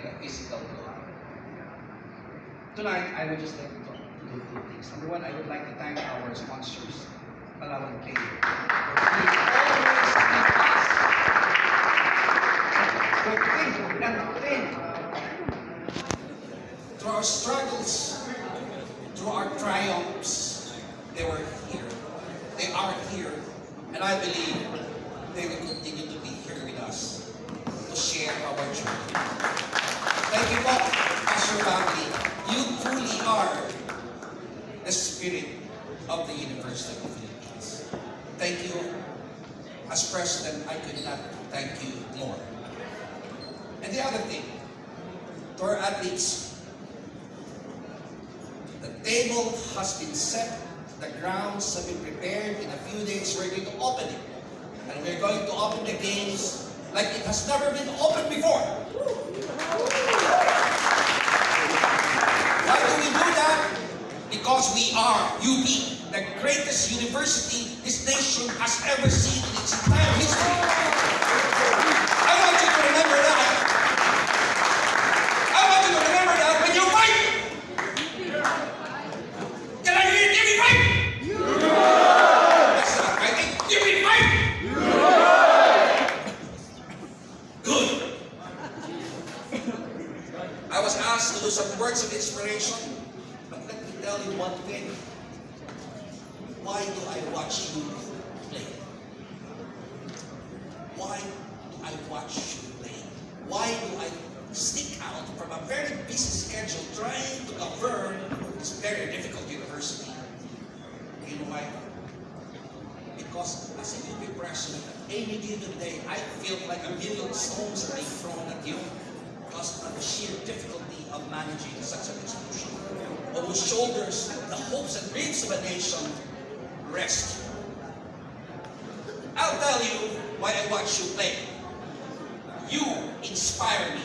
the physical glory. Tonight, I would just like to do two things. Number one, I would like to thank our sponsors, Palawan Clay, for being always with us. Through our struggles, through our triumphs, they were here. They are here. And I believe they will continue to be here with us to share our journey. Thank you, Bob, Pastor family. You truly are the spirit of the University of the Philippines. Thank you. As president, I could not thank you more. And the other thing, to our athletes, the table has been set, the grounds have been prepared. In a few days, we're going to open it. And we're going to open the games like it has never been opened before. Why do we do that? Because we are UP, the greatest university this nation has ever seen in its entire history. I want you to remember that. I want you to remember that when you fight. Can I hear give me fight? That's not fighting. Give me fight. Good. I was asked to do some words of inspiration, but let me tell you one thing. Why do I watch you play? Why do I watch you play? Why do I stick out from a very busy schedule trying to govern this very difficult university? You know why? Because as a UP president, any given day, I feel like a million stones are being thrown at you because of the sheer difficulty of managing such an institution, on whose shoulders the hopes and dreams of a nation rest. I'll tell you why I watch you play. You inspire me.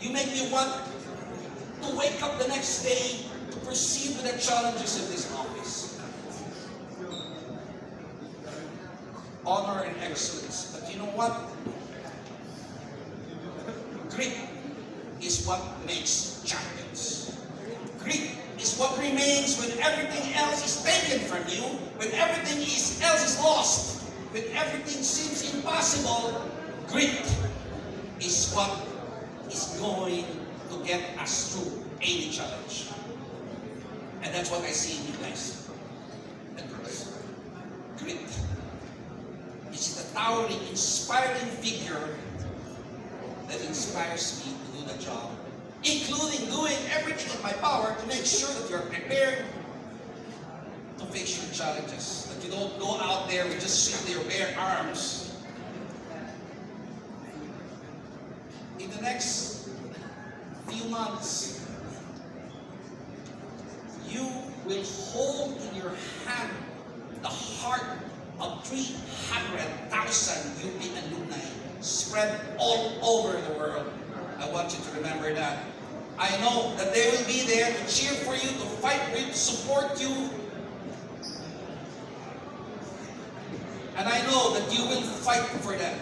You make me want to wake up the next day to proceed with the challenges of this office. Honor and excellence. But you know what? Grit is what makes champions. Grit is what remains when everything else is taken from you, when everything else is lost, when everything seems impossible. Grit is what is going to get us through any challenge. And that's what I see in you guys and girls. Grit is the towering, inspiring figure that inspires me to do the job, including doing everything in my power to make sure that you're prepared to face your challenges, that you don't go out there with just simply your bare arms. In the next few months, you will hold in your hand the heart of 300,000 UP alumni spread all over the world. I want you to remember that. I know that they will be there to cheer for you, to fight with, to support you. And I know that you will fight for them.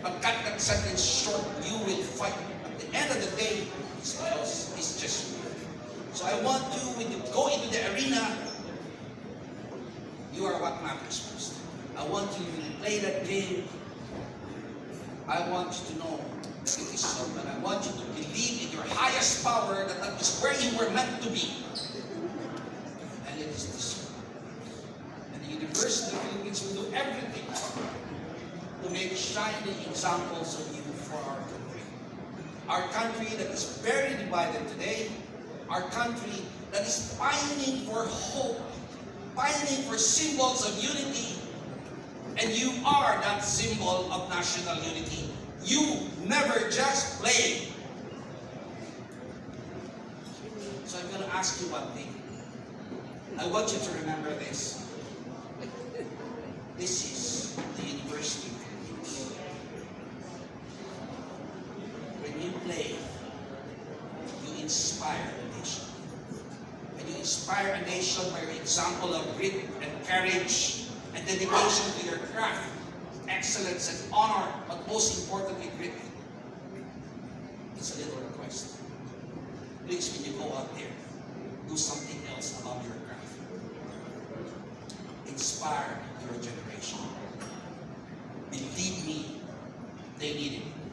But cut that sentence short, you will fight. At the end of the day, it's just you. So I want you, when you go into the arena, you are what matters most. I want you, when you play that game, I want you to know it is so. And I want you to believe in your highest power, that that is where you were meant to be. And it is this. And the University of the Philippines will do everything to make shining examples of you for our country. Our country that is very divided today. Our country that is pining for hope, pining for symbols of unity. And you are that symbol of national unity. You never just play. So I'm going to ask you one thing. I want you to remember this. This is the University of the Philippines. When you play, you inspire a nation. And you inspire a nation by your example of grit and courage and dedication to your craft, excellence and honor, but most importantly, grit. It's a little request. Please, when you go out there, do something else about your craft. Inspire your generation. Believe me, they need it.